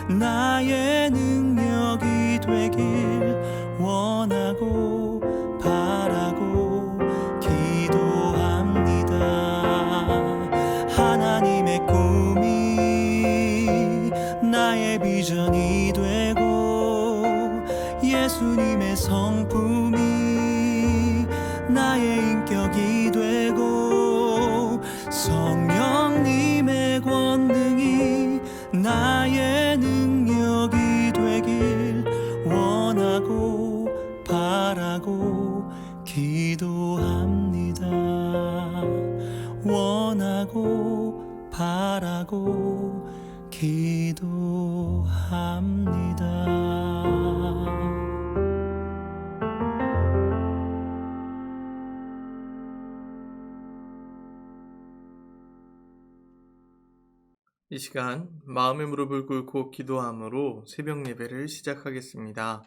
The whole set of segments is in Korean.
나의 능력이 되길 원하고 바라고 기도합니다. 하나님의 꿈이 나의 비전이 되고 예수님의 성품이 나의 인격이 되고 성령님의 권능이 나의 능력이 되길 원하고 바라고 기도합니다. 원하고 바라고 기도합니다. 이 시간 마음의 무릎을 꿇고 기도함으로 새벽 예배를 시작하겠습니다.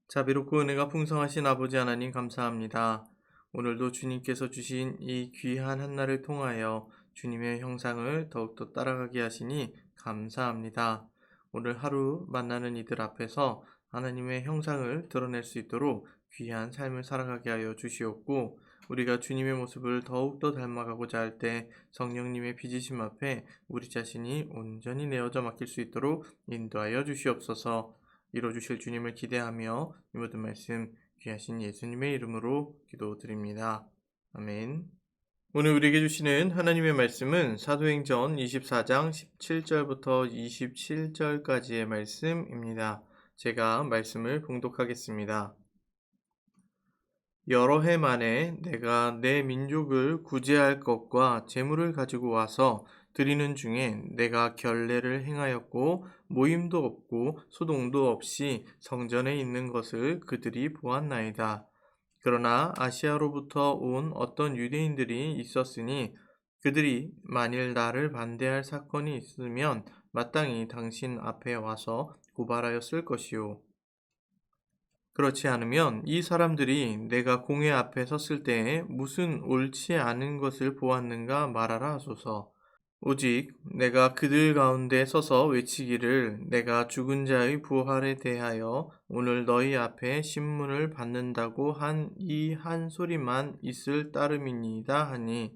자비롭고 은혜가 풍성하신 아버지 하나님 감사합니다. 오늘도 주님께서 주신 이 귀한 한날을 통하여 주님의 형상을 더욱더 따라가게 하시니 감사합니다. 오늘 하루 만나는 이들 앞에서 하나님의 형상을 드러낼 수 있도록 귀한 삶을 살아가게 하여 주시옵고, 우리가 주님의 모습을 더욱더 닮아가고자 할 때 성령님의 빚으심 앞에 우리 자신이 온전히 내어져 맡길 수 있도록 인도하여 주시옵소서. 이뤄주실 주님을 기대하며 이 모든 말씀 귀하신 예수님의 이름으로 기도드립니다. 아멘. 오늘 우리에게 주시는 하나님의 말씀은 사도행전 24장 17절부터 27절까지의 말씀입니다. 제가 말씀을 봉독하겠습니다. 여러 해 만에 내가 내 민족을 구제할 것과 재물을 가지고 와서 드리는 중에 내가 결례를 행하였고 모임도 없고 소동도 없이 성전에 있는 것을 그들이 보았나이다. 그러나 아시아로부터 온 어떤 유대인들이 있었으니 그들이 만일 나를 반대할 사건이 있으면 마땅히 당신 앞에 와서 고발하였을 것이요. 그렇지 않으면 이 사람들이 내가 공회 앞에 섰을 때에 무슨 옳지 않은 것을 보았는가 말하라 하소서. 오직 내가 그들 가운데 서서 외치기를 내가 죽은 자의 부활에 대하여 오늘 너희 앞에 신문을 받는다고 한 이 한 소리만 있을 따름이니이다 하니,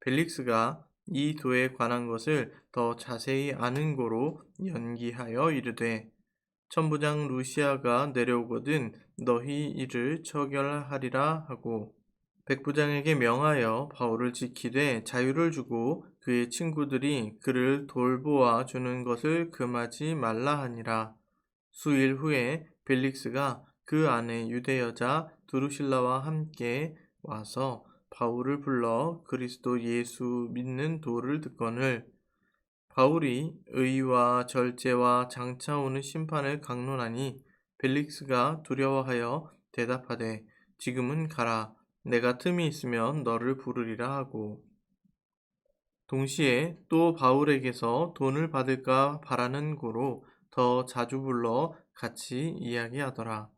벨릭스가 이 도에 관한 것을 더 자세히 아는 고로 연기하여 이르되, 천부장 루시아가 내려오거든 너희 이를 처결하리라 하고, 백부장에게 명하여 바울을 지키되 자유를 주고 그의 친구들이 그를 돌보아 주는 것을 금하지 말라 하니라. 수일 후에 벨릭스가 그 안에 유대 여자 두루실라와 함께 와서 바울을 불러 그리스도 예수 믿는 도를 듣거늘, 바울이 의와 절제와 장차 오는 심판을 강론하니 벨릭스가 두려워하여 대답하되 지금은 가라, 내가 틈이 있으면 너를 부르리라 하고, 동시에 또 바울에게서 돈을 받을까 바라는 고로 더 자주 불러 같이 이야기하더라.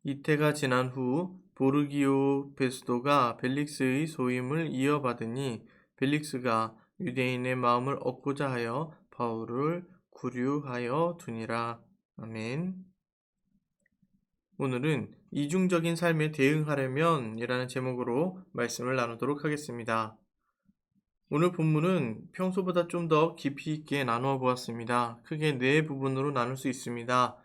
이태가 지난 후 보르기오 베스도가 벨릭스의 소임을 이어받으니 벨릭스가 유대인의 마음을 얻고자 하여 바울을 구류하여 두니라. 아멘. 오늘은 이중적인 삶에 대응하려면 이라는 제목으로 말씀을 나누도록 하겠습니다. 오늘 본문은 평소보다 좀 더 깊이 있게 나누어 보았습니다. 크게 네 부분으로 나눌 수 있습니다.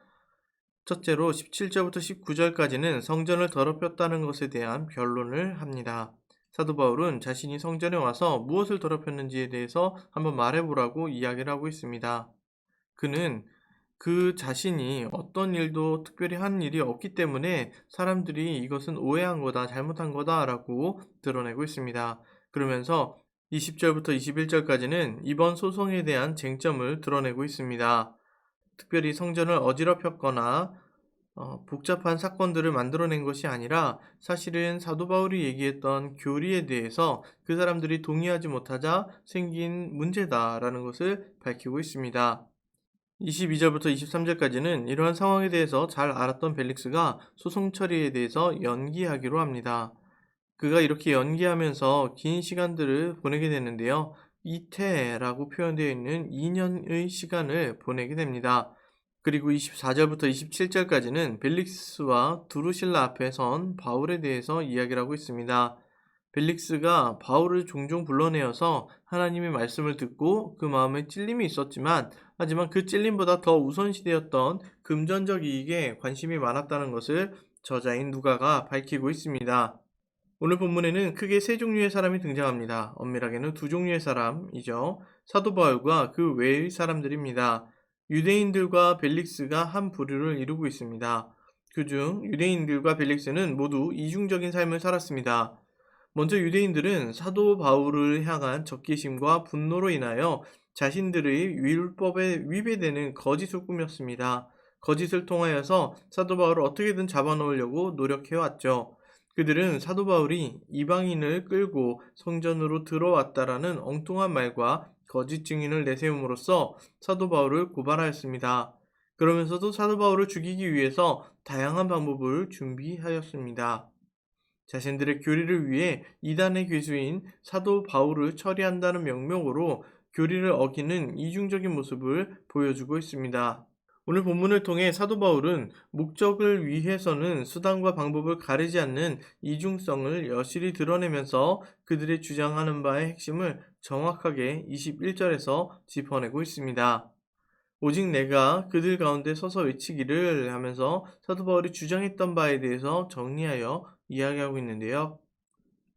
첫째로 17절부터 19절까지는 성전을 더럽혔다는 것에 대한 변론을 합니다. 사도 바울은 자신이 성전에 와서 무엇을 더럽혔는지에 대해서 한번 말해보라고 이야기를 하고 있습니다. 그는 그 자신이 어떤 일도 특별히 한 일이 없기 때문에 사람들이 이것은 오해한 거다, 잘못한 거다 라고 드러내고 있습니다. 그러면서 20절부터 21절까지는 이번 소송에 대한 쟁점을 드러내고 있습니다. 특별히 성전을 어지럽혔거나 복잡한 사건들을 만들어낸 것이 아니라 사실은 사도 바울이 얘기했던 교리에 대해서 그 사람들이 동의하지 못하자 생긴 문제다라는 것을 밝히고 있습니다. 22절부터 23절까지는 이러한 상황에 대해서 잘 알았던 벨릭스가 소송 처리에 대해서 연기하기로 합니다. 그가 이렇게 연기하면서 긴 시간들을 보내게 되는데요. 이태라고 표현되어 있는 2년의 시간을 보내게 됩니다. 그리고 24절부터 27절까지는 벨릭스와 두루실라 앞에 선 바울에 대해서 이야기를 하고 있습니다. 벨릭스가 바울을 종종 불러내어서 하나님의 말씀을 듣고 그 마음에 찔림이 있었지만 하지만 그 찔림보다 더 우선시되었던 금전적 이익에 관심이 많았다는 것을 저자인 누가가 밝히고 있습니다. 오늘 본문에는 크게 세 종류의 사람이 등장합니다. 엄밀하게는 두 종류의 사람이죠. 사도 바울과 그 외의 사람들입니다. 유대인들과 벨릭스가 한 부류를 이루고 있습니다. 그중 유대인들과 벨릭스는 모두 이중적인 삶을 살았습니다. 먼저 유대인들은 사도 바울을 향한 적개심과 분노로 인하여 자신들의 율법에 위배되는 거짓을 꾸몄습니다. 거짓을 통하여서 사도 바울을 어떻게든 잡아놓으려고 노력해왔죠. 그들은 사도 바울이 이방인을 끌고 성전으로 들어왔다라는 엉뚱한 말과 거짓 증인을 내세움으로써 사도 바울을 고발하였습니다. 그러면서도 사도 바울을 죽이기 위해서 다양한 방법을 준비하였습니다. 자신들의 교리를 위해 이단의 괴수인 사도 바울을 처리한다는 명목으로 교리를 어기는 이중적인 모습을 보여주고 있습니다. 오늘 본문을 통해 사도 바울은 목적을 위해서는 수단과 방법을 가리지 않는 이중성을 여실히 드러내면서 그들의 주장하는 바의 핵심을 정확하게 21절에서 짚어내고 있습니다. 오직 내가 그들 가운데 서서 외치기를 하면서 사도 바울이 주장했던 바에 대해서 정리하여 이야기하고 있는데요.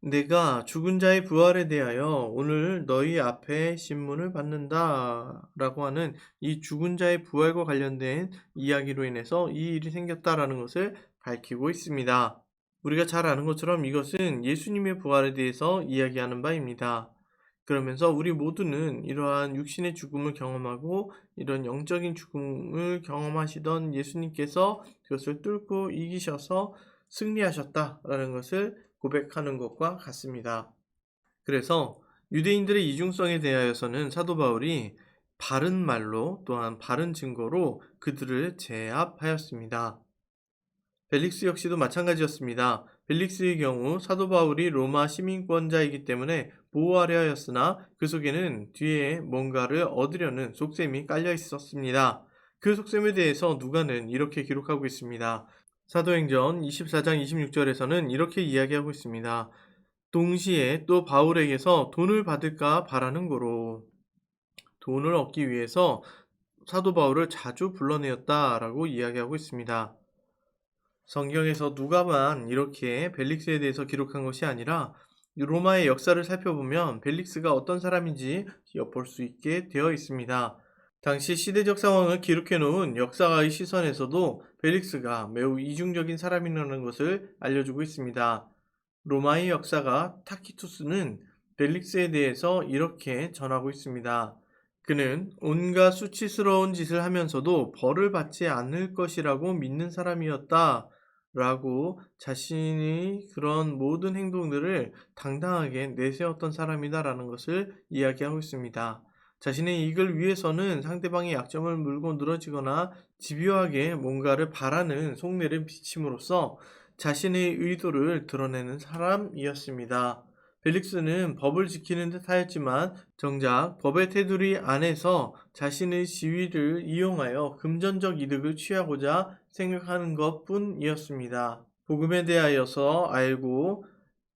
내가 죽은 자의 부활에 대하여 오늘 너희 앞에 신문을 받는다 라고 하는 이 죽은 자의 부활과 관련된 이야기로 인해서 이 일이 생겼다라는 것을 밝히고 있습니다. 우리가 잘 아는 것처럼 이것은 예수님의 부활에 대해서 이야기하는 바입니다. 그러면서 우리 모두는 이러한 육신의 죽음을 경험하고 이런 영적인 죽음을 경험하시던 예수님께서 그것을 뚫고 이기셔서 승리하셨다라는 것을 고백하는 것과 같습니다. 그래서 유대인들의 이중성에 대하여서는 사도 바울이 바른 말로 또한 바른 증거로 그들을 제압하였습니다. 벨릭스 역시도 마찬가지였습니다. 벨릭스의 경우 사도 바울이 로마 시민권자이기 때문에 보호하려 하였으나 그 속에는 뒤에 뭔가를 얻으려는 속셈이 깔려 있었습니다. 그 속셈에 대해서 누가는 이렇게 기록하고 있습니다. 사도행전 24장 26절에서는 이렇게 이야기하고 있습니다. 동시에 또 바울에게서 돈을 받을까 바라는 거로 돈을 얻기 위해서 사도 바울을 자주 불러내었다라고 이야기하고 있습니다. 성경에서 누가만 이렇게 벨릭스에 대해서 기록한 것이 아니라 로마의 역사를 살펴보면 벨릭스가 어떤 사람인지 엿볼 수 있게 되어 있습니다. 당시 시대적 상황을 기록해 놓은 역사가의 시선에서도 벨릭스가 매우 이중적인 사람이라는 것을 알려주고 있습니다. 로마의 역사가 타키투스는 벨릭스에 대해서 이렇게 전하고 있습니다. 그는 온갖 수치스러운 짓을 하면서도 벌을 받지 않을 것이라고 믿는 사람이었다 라고 자신이 그런 모든 행동들을 당당하게 내세웠던 사람이다라는 것을 이야기하고 있습니다. 자신의 이익을 위해서는 상대방의 약점을 물고 늘어지거나 집요하게 뭔가를 바라는 속내를 비침으로써 자신의 의도를 드러내는 사람이었습니다. 벨릭스는 법을 지키는 듯 하였지만 정작 법의 테두리 안에서 자신의 지위를 이용하여 금전적 이득을 취하고자 생각하는 것 뿐이었습니다. 복음에 대하여서 알고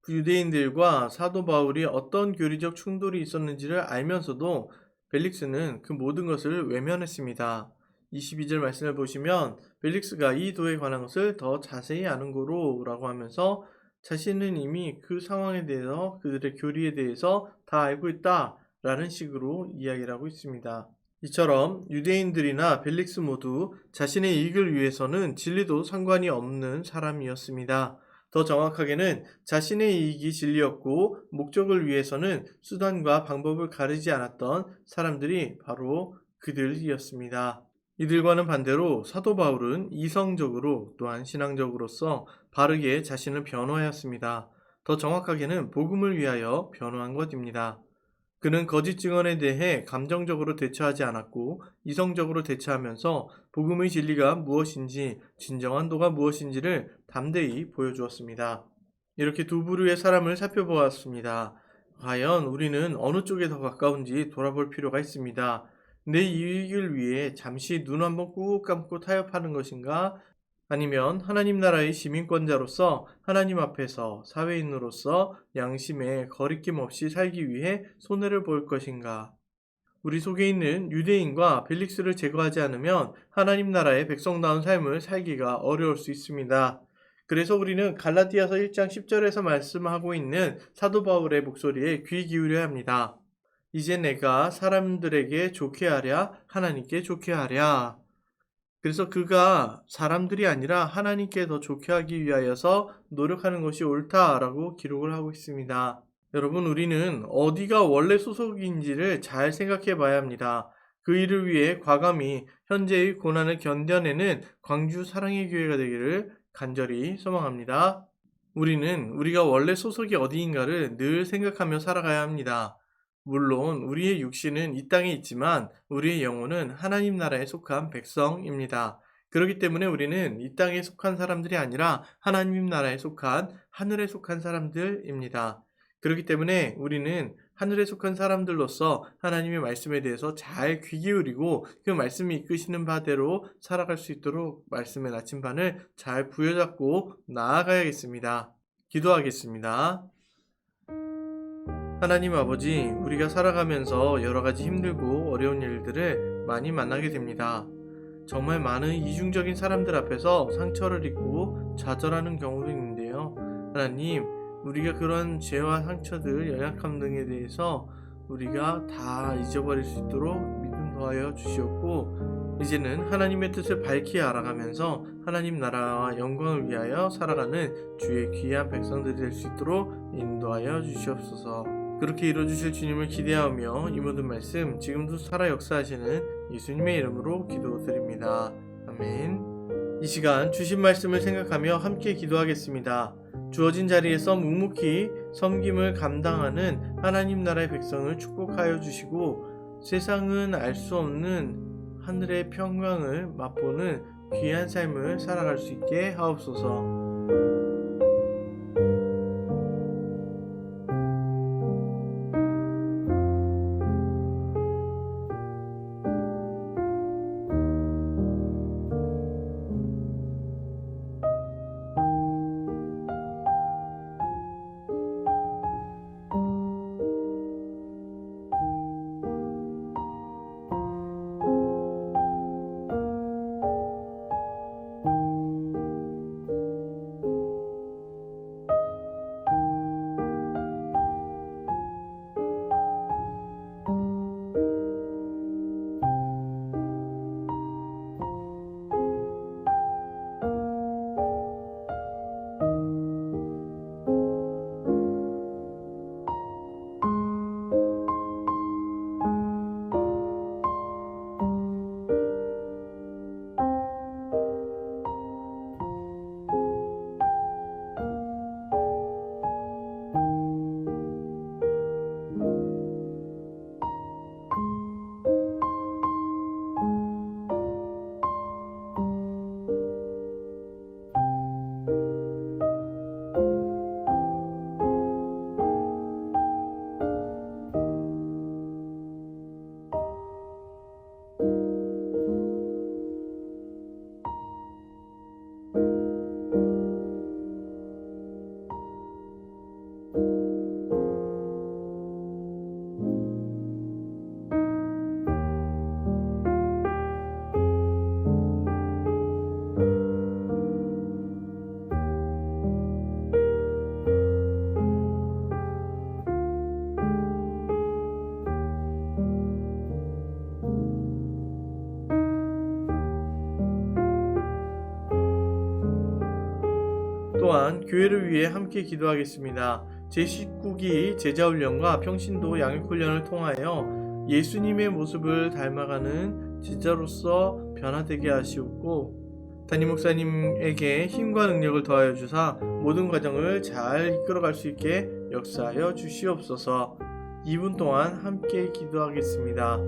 유대인들과 사도 바울이 어떤 교리적 충돌이 있었는지를 알면서도 벨릭스는 그 모든 것을 외면했습니다. 22절 말씀을 보시면 벨릭스가 이 도에 관한 것을 더 자세히 아는 거로 라고 하면서 자신은 이미 그 상황에 대해서 그들의 교리에 대해서 다 알고 있다 라는 식으로 이야기를 하고 있습니다. 이처럼 유대인들이나 벨릭스 모두 자신의 이익을 위해서는 진리도 상관이 없는 사람이었습니다. 더 정확하게는 자신의 이익이 진리였고 목적을 위해서는 수단과 방법을 가리지 않았던 사람들이 바로 그들이었습니다. 이들과는 반대로 사도 바울은 이성적으로 또한 신앙적으로서 바르게 자신을 변호하였습니다. 더 정확하게는 복음을 위하여 변호한 것입니다. 그는 거짓 증언에 대해 감정적으로 대처하지 않았고 이성적으로 대처하면서 복음의 진리가 무엇인지 진정한 도가 무엇인지를 담대히 보여주었습니다. 이렇게 두 부류의 사람을 살펴보았습니다. 과연 우리는 어느 쪽에 더 가까운지 돌아볼 필요가 있습니다. 내 이익을 위해 잠시 눈 한번 꾹 감고 타협하는 것인가? 아니면 하나님 나라의 시민권자로서 하나님 앞에서 사회인으로서 양심에 거리낌 없이 살기 위해 손해를 볼 것인가? 우리 속에 있는 유대인과 벨릭스를 제거하지 않으면 하나님 나라의 백성다운 삶을 살기가 어려울 수 있습니다. 그래서 우리는 갈라디아서 1장 10절에서 말씀하고 있는 사도 바울의 목소리에 귀 기울여야 합니다. 이제 내가 사람들에게 좋게 하랴 하나님께 좋게 하랴. 그래서 그가 사람들이 아니라 하나님께 더 좋게 하기 위하여서 노력하는 것이 옳다라고 기록을 하고 있습니다. 여러분, 우리는 어디가 원래 소속인지를 잘 생각해 봐야 합니다. 그 일을 위해 과감히 현재의 고난을 견뎌내는 광주 사랑의 교회가 되기를 간절히 소망합니다. 우리는 우리가 원래 소속이 어디인가를 늘 생각하며 살아가야 합니다. 물론 우리의 육신은 이 땅에 있지만 우리의 영혼은 하나님 나라에 속한 백성입니다. 그렇기 때문에 우리는 이 땅에 속한 사람들이 아니라 하나님 나라에 속한 하늘에 속한 사람들입니다. 그렇기 때문에 우리는 하늘에 속한 사람들로서 하나님의 말씀에 대해서 잘 귀 기울이고 그 말씀이 이끄시는 바대로 살아갈 수 있도록 말씀의 나침반을 잘 부여잡고 나아가야겠습니다. 기도하겠습니다. 하나님 아버지, 우리가 살아가면서 여러 가지 힘들고 어려운 일들을 많이 만나게 됩니다. 정말 많은 이중적인 사람들 앞에서 상처를 입고 좌절하는 경우도 있는데요. 하나님, 우리가 그런 죄와 상처들, 연약함 등에 대해서 우리가 다 잊어버릴 수 있도록 믿음 더하여 주시옵고, 이제는 하나님의 뜻을 밝히 알아가면서 하나님 나라와 영광을 위하여 살아가는 주의 귀한 백성들이 될 수 있도록 인도하여 주시옵소서. 그렇게 이루어주실 주님을 기대하며 이 모든 말씀 지금도 살아 역사하시는 예수님의 이름으로 기도드립니다. 아멘. 이 시간 주신 말씀을 생각하며 함께 기도하겠습니다. 주어진 자리에서 묵묵히 섬김을 감당하는 하나님 나라의 백성을 축복하여 주시고 세상은 알 수 없는 하늘의 평강을 맛보는 귀한 삶을 살아갈 수 있게 하옵소서. 또한 교회를 위해 함께 기도하겠습니다. 제19기 제자훈련과 평신도 양육훈련을 통하여 예수님의 모습을 닮아가는 제자로서 변화되게 하시옵고 담임 목사님에게 힘과 능력을 더하여 주사 모든 과정을 잘 이끌어갈 수 있게 역사하여 주시옵소서. 2분 동안 함께 기도하겠습니다.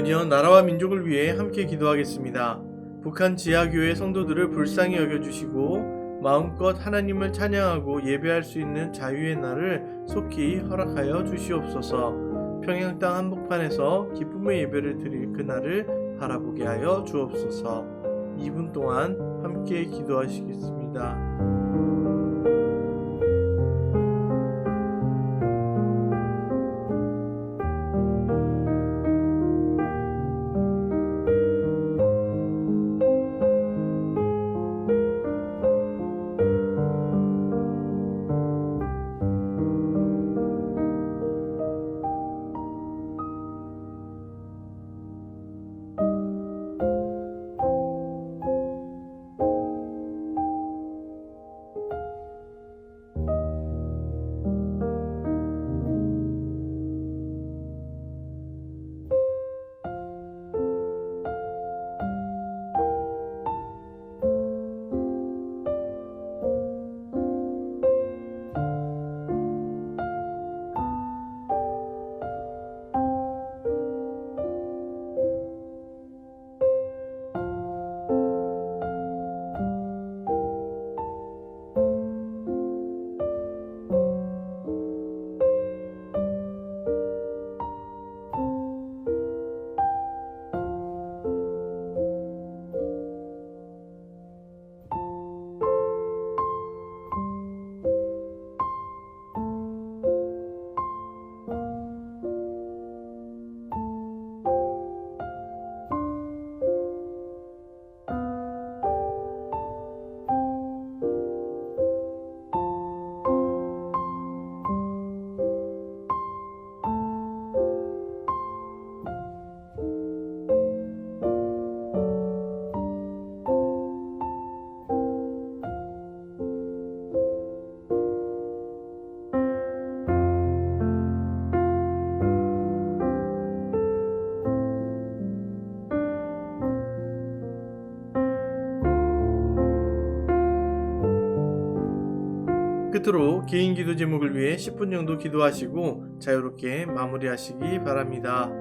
연이어 나라와 민족을 위해 함께 기도하겠습니다. 북한 지하교회 성도들을 불쌍히 여겨주시고 마음껏 하나님을 찬양하고 예배할 수 있는 자유의 날을 속히 허락하여 주시옵소서. 평양 땅 한복판에서 기쁨의 예배를 드릴 그날을 바라보게 하여 주옵소서. 2분 동안 함께 기도하시겠습니다. 끝으로 개인 기도 제목을 위해 10분 정도 기도하시고 자유롭게 마무리하시기 바랍니다.